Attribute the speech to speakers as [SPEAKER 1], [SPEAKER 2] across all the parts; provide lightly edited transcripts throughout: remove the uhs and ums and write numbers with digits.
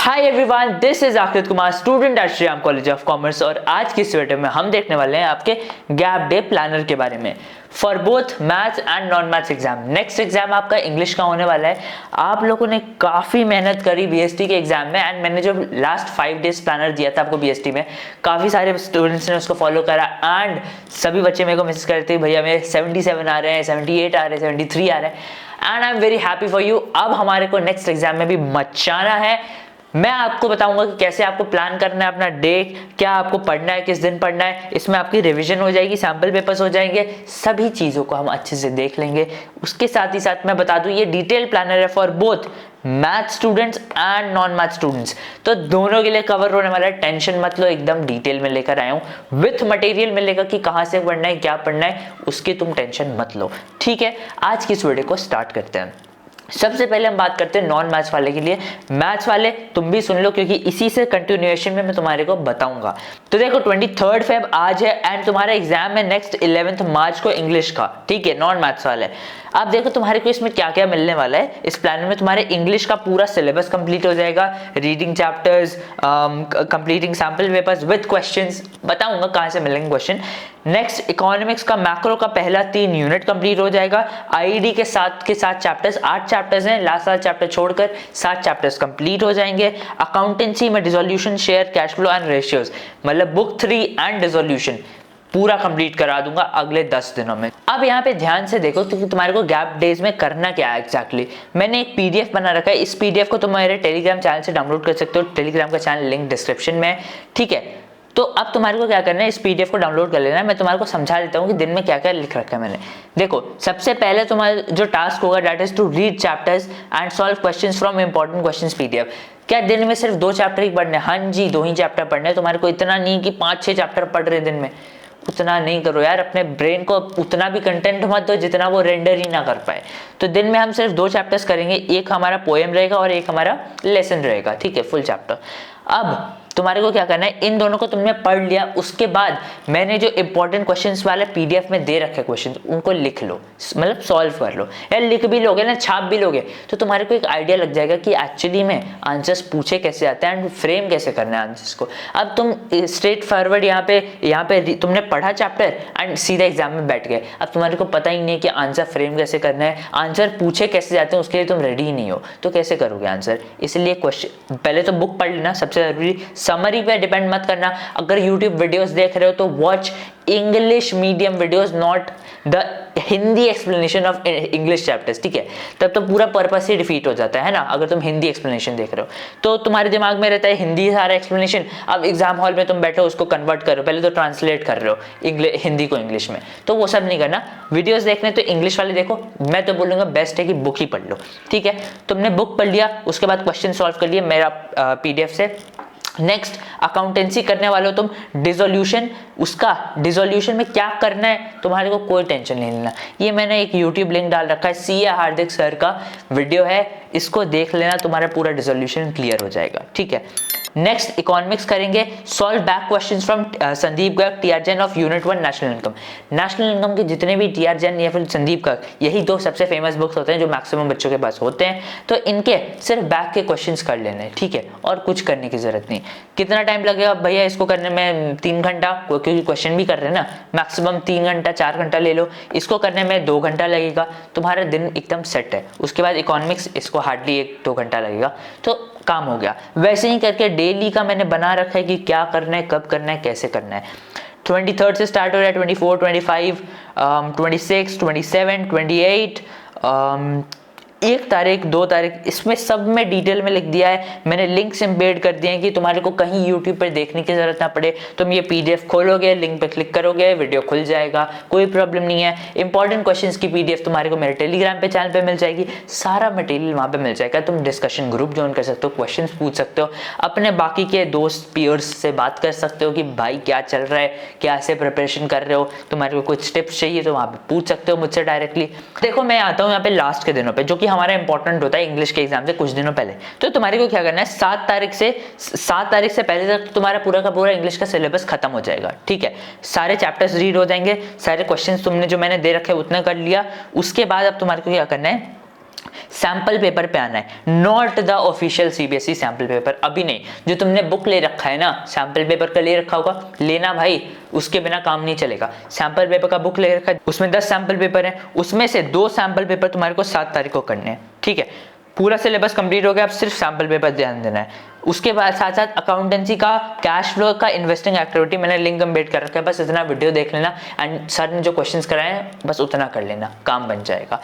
[SPEAKER 1] Hi everyone, this is Aakrit Kumar, student at Shriram college of commerce. और आज की इस वीडियो में हम देखने वाले हैं आपके गैप डे प्लानर के बारे में for both maths and non maths exam. Next exam आपका इंग्लिश का होने वाला है। आप लोगों ने काफ़ी मेहनत करी बीएसटी के एग्जाम में एंड मैंने जो लास्ट 5 डेज प्लानर दिया था आपको बीएसटी में, काफ़ी सारे स्टूडेंट्स ने उसको फॉलो करा एंड सभी बच्चे मेरे को मैसेज करते भैया मेरे 77 आ रहे हैं, 78 आ रहे हैं, 73 आ रहे हैं and I am very happy for you. अब हमारे को नेक्स्ट एग्जाम में भी मचाना है। मैं आपको बताऊंगा कि कैसे आपको प्लान करना है अपना डे, क्या आपको पढ़ना है, किस दिन पढ़ना है। इसमें आपकी रिवीजन हो जाएगी, सैम्पल पेपर्स हो जाएंगे, सभी चीज़ों को हम अच्छे से देख लेंगे। उसके साथ ही साथ मैं बता दूं ये डिटेल प्लानर है for both math students and non math students, तो दोनों के लिए कवर होने वाला है। टेंशन मत लो, एकदम डिटेल में लेकर आया हूँ, विथ मटेरियल मिलेगा कि कहाँ से पढ़ना है, क्या पढ़ना है, उसकी तुम टेंशन मत लो। ठीक है, आज की इस वीडियो को स्टार्ट करते हैं। सबसे पहले हम बात करते हैं नॉन मैथ्स वाले के लिए। मैथ्स वाले तुम भी सुन लो क्योंकि इसी से कंटिन्यूएशन में मैं तुम्हारे को बताऊंगा। तो देखो 23 फेब आज है एंड तुम्हारा एग्जाम है नेक्स्ट 11 मार्च को इंग्लिश का। ठीक है, नॉन मैथ्स वाले। अब देखो तुम्हारे को इसमें क्या क्या मिलने वाला है। इस प्लान में तुम्हारे इंग्लिश का पूरा सिलेबस कंप्लीट हो जाएगा, reading chapters, completing sample papers with questions, बताऊंगा कहाँ से मिलेंगे क्वेश्चन। नेक्स्ट इकोनॉमिक्स का मैक्रो का पहला 3 यूनिट कंप्लीट हो जाएगा। आईडी के साथ चैप्टर्स 8 चैप्टर्स हैं, लास्ट वाला चैप्टर छोड़कर 7 चैप्टर्स कंप्लीट हो जाएंगे। अकाउंटेंसी में dissolution, share, cash flow and ratios, मतलब बुक 3 एंड डिसोल्यूशन पूरा कंप्लीट करा दूंगा अगले 10 दिनों में। अब यहाँ पे ध्यान से देखो कि तुम्हारे को गैप डेज में करना क्या है एग्जैक्टली। मैंने एक पीडीएफ बना रखा है, इस पीडीएफ को तुम मेरे टेलीग्राम चैनल से डाउनलोड कर सकते हो। टेलीग्राम का चैनल लिंक डिस्क्रिप्शन में है। ठीक है, तो अब तुम्हारे को क्या करना है, इस पीडीएफ को डाउनलोड कर लेना है। मैं तुम्हारे को समझा देता हूँ कि दिन में क्या क्या लिख रखा है मैंने। देखो सबसे पहले तुम्हारा जो टास्क होगा that is to read chapters and solve questions from important questions PDF. क्या दिन में सिर्फ 2 चैप्टर ही पढ़ने? हाँ जी, 2 ही चैप्टर पढ़ने हैं। तुम्हारे को इतना नहीं कि 5-6 चैप्टर पढ़ रहे दिन में, उतना नहीं करो यार। अपने ब्रेन को उतना भी कंटेंट मत दो जितना वो रेंडर ही ना कर पाए। तो दिन में हम सिर्फ 2 चैप्टर्स करेंगे, एक हमारा पोएम रहेगा और एक हमारा लेसन रहेगा। ठीक है, फुल चैप्टर। अब तुम्हारे को क्या करना है, इन दोनों को तुमने पढ़ लिया, उसके बाद मैंने जो इंपॉर्टेंट क्वेश्चंस वाले पीडीएफ में दे रखे क्वेश्चंस उनको लिख लो, मतलब सॉल्व कर लो। यार लिख भी लोगे ना, छाप भी लोगे, तो तुम्हारे को एक आइडिया लग जाएगा कि एक्चुअली में आंसर्स पूछे कैसे आते हैं एंड फ्रेम कैसे करना है आंसर्स को। अब तुम स्ट्रेट फॉरवर्ड यहाँ पे तुमने पढ़ा चैप्टर एंड सीधा एग्जाम में बैठ गए। अब तुम्हारे को पता ही नहीं कि आंसर फ्रेम कैसे करना है, आंसर पूछे कैसे जाते हैं, उसके लिए तुम रेडी ही नहीं हो, तो कैसे करोगे आंसर। इसलिए क्वेश्चन पहले तो बुक पढ़ लेना सबसे जरूरी। समरी पे डिपेंड मत करना। अगर YouTube वीडियोस देख रहे हो तो watch English medium videos, not the Hindi explanation of English chapters. ठीक है, तब तो पूरा पर्पस ही डिफीट हो जाता है ना। अगर तुम हिंदी एक्सप्लेनेशन देख रहे हो तो तुम्हारे दिमाग में रहता है हिंदी सारा एक्सप्लेनेशन। अब एग्जाम हॉल में तुम बैठो, उसको कन्वर्ट करो, पहले तो ट्रांसलेट कर रहे हो हिंदी को इंग्लिश में, तो वो सब नहीं करना। वीडियोस देखने तो इंग्लिश वाले देखो। मैं तो बोलूंगा बेस्ट है कि बुक ही पढ़ लो। ठीक है, तुमने बुक पढ़ लिया, उसके बाद क्वेश्चन सॉल्व कर लिए मेरा पीडीएफ से। नेक्स्ट अकाउंटेंसी करने वाले हो तुम, डिसोल्यूशन, उसका डिसोल्यूशन में क्या करना है तुम्हारे को कोई टेंशन नहीं लेना। ये मैंने एक यूट्यूब लिंक डाल रखा है, सीए हार्दिक सर का वीडियो है, इसको देख लेना, तुम्हारा पूरा डिसोल्यूशन क्लियर हो जाएगा। ठीक है, नेक्स्ट इकोनॉमिक्स करेंगे, solve back questions from Sandeep Garg, TR Jain of unit 1 national income. National income के जितने भी टीआर जैन या फिर संदीप गर्ग, यही 2 सबसे फेमस बुक्स होते हैं जो मैक्सिमम बच्चों के पास होते हैं। तो इनके सिर्फ बैक के क्वेश्चंस कर लेने। ठीक है, और कुछ करने की जरूरत नहीं। कितना टाइम लगेगा भैया इसको करने में? 3 घंटा, क्योंकि क्वेश्चन भी कर रहे हैं ना, मैक्सिमम 3 घंटा 4 घंटा ले लो। इसको करने में 2 घंटा लगेगा, तुम्हारा दिन एकदम सेट है। उसके बाद इकोनॉमिक्स, इसको हार्डली 1-2 घंटा लगेगा, तो काम हो गया। वैसे ही करके डेली का मैंने बना रखा है कि क्या करना है, कब करना है, कैसे करना है। 23 से स्टार्ट हो रहा है, 24, 25, 26, 27, 28, 1 तारीख, 2 तारीख, इसमें सब में डिटेल में लिख दिया है मैंने। लिंक्स एम्बेड कर दिए हैं कि तुम्हारे को कहीं यूट्यूब पर देखने की जरूरत ना पड़े। तुम ये पीडीएफ खोलोगे, लिंक पे क्लिक करोगे, वीडियो खुल जाएगा, कोई प्रॉब्लम नहीं है। इंपॉर्टेंट क्वेश्चंस की पीडीएफ तुम्हारे को मेरे टेलीग्राम पे चैनल पे मिल जाएगी, सारा मटेरियल वहाँ पे मिल जाएगा। तुम डिस्कशन ग्रुप ज्वाइन कर सकते हो, क्वेश्चन पूछ सकते हो, अपने बाकी के दोस्त पीयर्स से बात कर सकते हो कि भाई क्या चल रहा है, कैसे प्रिपरेशन कर रहे हो, तुम्हारे को कुछ टिप्स चाहिए तो वहाँ पे पूछ सकते हो मुझसे डायरेक्टली। देखो मैं आता हूँ यहाँ पे लास्ट के दिनों पे, जो कि हमारा इंपॉर्टेंट होता है इंग्लिश के एग्जाम से कुछ दिनों पहले। तो तुम्हारे को क्या करना है, 7 तारीख से पहले तक तुम्हारा पूरा का पूरा इंग्लिश का सिलेबस खत्म हो जाएगा। ठीक है, सारे चैप्टर्स रीड हो जाएंगे, सारे क्वेश्चंस तुमने जो मैंने दे रखे उतना कर लिया। उसके बाद अब तुम्हारे को क्या करना है, सैंपल पेपर पे आना है, not the official CBSE sample paper. अभी नहीं, जो तुमने बुक ले रखा है ना, सैंपल पेपर का ले रखा होगा, लेना भाई, उसके बिना काम नहीं चलेगा। सैंपल पेपर का बुक ले रखा है, उसमें 10 सैंपल पेपर है, उसमें से 2 सैंपल पेपर तुम्हारे को 7 तारीख को करने हैं, ठीक है। पूरा सिलेबस कंप्लीट हो गया, अब सिर्फ सैंपल पेपर ध्यान देना है। उसके बाद साथ साथ अकाउंटेंसी का, कैश फ्लो का, इन्वेस्टिंग एक्टिविटी मैंने लिंक एम्बेड कर रखा है, बस इतना वीडियो देख लेना एंड सर ने जो क्वेश्चंस कराए हैं बस उतना कर लेना, काम बन जाएगा।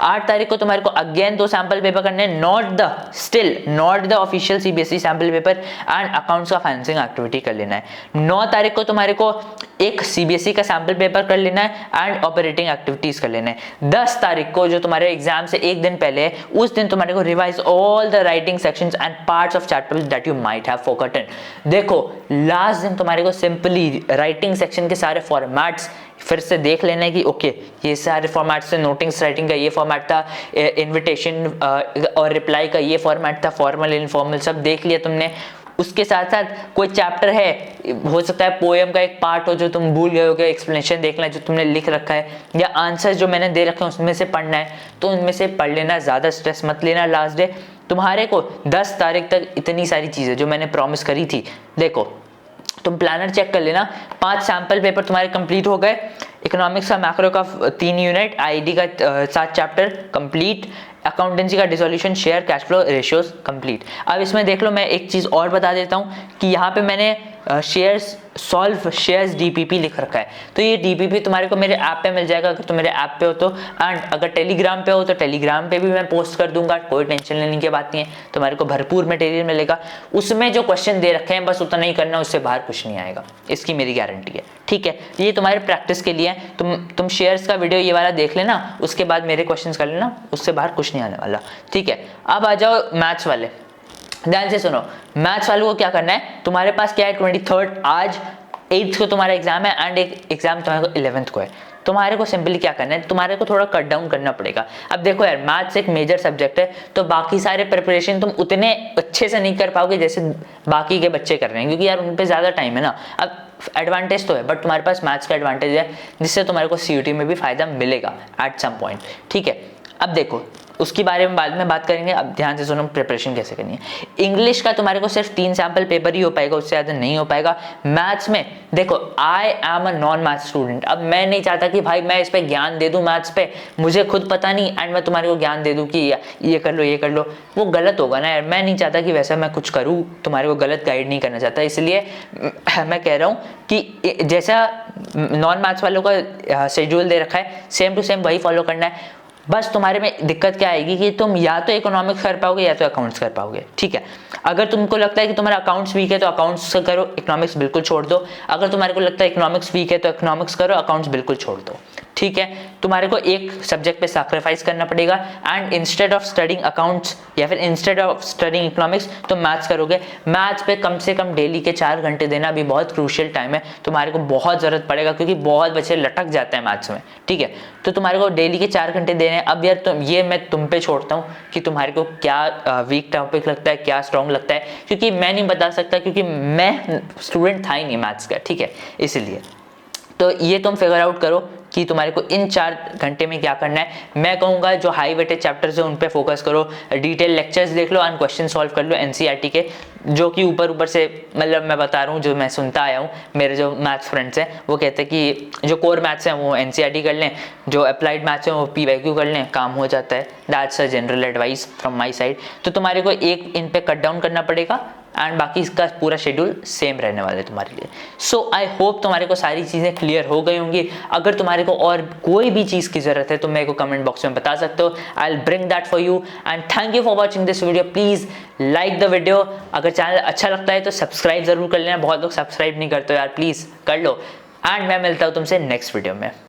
[SPEAKER 1] 8 तारीख को तुम्हारे को अगेन 2 सैंपल पेपर करने हैं, not the official CBSE sample paper and accounts का फाइनेंसिंग एक्टिविटी कर लेना है। 9 तारीख को तुम्हारे को एक सीबीएसई का सैंपल पेपर कर लेना है एंड ऑपरेटिंग एक्टिविटीज कर लेना है। 10 तारीख को जो तुम्हारे एग्जाम से एक दिन पहले है, उस दिन तुम्हारे को revise all the writing sections and parts of chapters that you might have forgotten. देखो लास्ट दिन तुम्हारे को सिंपली राइटिंग सेक्शन के सारे फॉर्मेट्स फिर से देख लेना है कि ओके ये सारे फॉर्मेट्स से, नोटिंग्स राइटिंग का ये फॉर्मेट था, इनविटेशन और रिप्लाई का ये फॉर्मेट था, फॉर्मल इनफॉर्मल सब देख लिया तुमने। उसके साथ साथ कोई चैप्टर है, हो सकता है पोएम का एक पार्ट हो जो तुम भूल गए हो, एक्सप्लेनेशन देखना है जो तुमने लिख रखा है, या आंसर जो मैंने दे रखे हैं उसमें से पढ़ना है, तो उनमें से पढ़ लेना, ज़्यादा स्ट्रेस मत लेना। लास्ट डे तुम्हारे को 10 तारीख तक इतनी सारी चीज़ें जो मैंने प्रॉमिस करी थी, देखो तुम प्लानर चेक कर लेना। 5 सैंपल पेपर तुम्हारे कंप्लीट हो गए, इकोनॉमिक्स का, मैक्रो का 3 यूनिट, आईडी का 7 चैप्टर कंप्लीट, अकाउंटेंसी का dissolution, share, cash flow, ratios complete. अब इसमें देख लो, मैं एक चीज़ और बता देता हूँ कि यहाँ पे मैंने शेयर्स सॉल्व शेयर्स डीपीपी लिख रखा है, तो ये डीपीपी तुम्हारे को मेरे ऐप पे मिल जाएगा अगर तुम मेरे ऐप पे हो तो, एंड अगर टेलीग्राम पे हो तो टेलीग्राम पे भी मैं पोस्ट कर दूंगा, कोई टेंशन लेने की बात नहीं है, तुम्हारे को भरपूर मटेरियल मिलेगा। उसमें जो क्वेश्चन दे रखे हैं बस उतना ही करना, उससे बाहर कुछ नहीं आएगा, इसकी मेरी गारंटी है, ठीक है। ये तुम्हारे प्रैक्टिस के लिए है, तुम शेयर्स का वीडियो ये वाला देख लेना, उसके बाद मेरे क्वेश्चन कर लेना, उससे बाहर कुछ नहीं आने वाला, ठीक है। अब आ जाओ मैथ्स वाले, ध्यान से सुनो। मैथ्स वालों को क्या करना है, तुम्हारे पास क्या है, 23 आज 8th को तुम्हारा एग्जाम है एंड एक एग्जाम तुम्हारे को 11th को है। तुम्हारे को सिंपली क्या करना है, तुम्हारे को थोड़ा कट डाउन करना पड़ेगा। अब देखो यार, मैथ्स एक मेजर सब्जेक्ट है, तो बाकी सारे प्रिपरेशन तुम उतने अच्छे से नहीं कर पाओगे जैसे बाकी के बच्चे कर रहे हैं, क्योंकि यार उन पे ज़्यादा टाइम है ना। अब एडवांटेज तो है, बट तुम्हारे पास मैथ्स का एडवांटेज है जिससे तुम्हारे को सीयूटी में भी फायदा मिलेगा एट सम पॉइंट, ठीक है। अब देखो उसके बारे में बाद में बात करेंगे, अब ध्यान से सुनो प्रिपरेशन कैसे करनी है। इंग्लिश का तुम्हारे को सिर्फ 3 सैंपल पेपर ही हो पाएगा, उससे ज़्यादा नहीं हो पाएगा। मैथ्स में देखो, I am a non math student, अब मैं नहीं चाहता कि भाई मैं इस पे ज्ञान दे दूं मैथ्स पे, मुझे खुद पता नहीं एंड मैं तुम्हारे को ज्ञान दे दूं कि ये कर लो ये कर लो, वो गलत होगा ना यार। मैं नहीं चाहता कि वैसा मैं कुछ करूँ, तुम्हारे को गलत गाइड नहीं करना चाहता, इसलिए मैं कह रहा हूँ कि जैसा नॉन मैथ्स वालों का शेड्यूल दे रखा है सेम टू सेम वही फॉलो करना है। बस तुम्हारे में दिक्कत क्या आएगी कि तुम या तो इकोनॉमिक्स कर पाओगे या तो अकाउंट्स कर पाओगे, ठीक है। अगर तुमको लगता है कि तुम्हारा अकाउंट्स वीक है तो अकाउंट्स करो, इकोनॉमिक्स बिल्कुल छोड़ दो। अगर तुम्हारे को लगता है इकोनॉमिक्स वीक है तो इकोनॉमिक्स करो, अकाउंट्स बिल्कुल छोड़ दो, ठीक है। तुम्हारे को एक सब्जेक्ट पे सैक्रिफाइस करना पड़ेगा and instead of studying accounts या फिर इंस्टेड ऑफ स्टडिंग इकोनॉमिक्स तो मैथ्स करोगे। मैथ्स पे कम से कम डेली के 4 घंटे देना भी बहुत क्रूशियल टाइम है, तुम्हारे को बहुत जरूरत पड़ेगा क्योंकि बहुत बच्चे लटक जाते हैं मैथ्स में, ठीक है। तो तुम्हारे को डेली के 4 घंटे देने हैं। अब यार ये मैं तुम पे छोड़ता हूँ कि तुम्हारे को क्या वीक टॉपिक लगता है, क्या स्ट्रॉन्ग लगता है, क्योंकि मैं नहीं बता सकता क्योंकि मैं स्टूडेंट था ही नहीं मैथ्स का, ठीक है। इसलिए तो ये तुम फिगर आउट करो कि तुम्हारे को इन 4 घंटे में क्या करना है। मैं कहूँगा जो हाई वेटेड चैप्टर्स है उन पे फोकस करो, डिटेल लेक्चर्स देख लो एंड क्वेश्चन सॉल्व कर लो एनसीईआरटी के, जो कि ऊपर से मतलब मैं बता रहा हूँ जो मैं सुनता आया हूँ। मेरे जो मैथ्स फ्रेंड्स हैं वो कहते हैं कि जो कोर मैथ्स हैं वो एनसीईआरटी कर लें, जो अप्लाइड मैथ्स हैं वो पीवाईक्यू कर लें, काम हो जाता है। That's a general advice from my side. तो तुम्हारे को एक इन पे कट डाउन करना पड़ेगा एंड बाकी इसका पूरा शेड्यूल सेम रहने वाला है तुम्हारे लिए। सो आई होप तुम्हारे को सारी चीज़ें क्लियर हो गई होंगी। अगर तुम्हारे को और कोई भी चीज़ की ज़रूरत है तो मेरे को कमेंट बॉक्स में बता सकते हो, I will bring that for you and thank you for watching this video. Please like the video, अगर चैनल अच्छा लगता है तो सब्सक्राइब जरूर कर लेना, बहुत लोग सब्सक्राइब नहीं करते हो यार, प्लीज़ कर लो। एंड मैं मिलता हूँ तुमसे नेक्स्ट वीडियो में।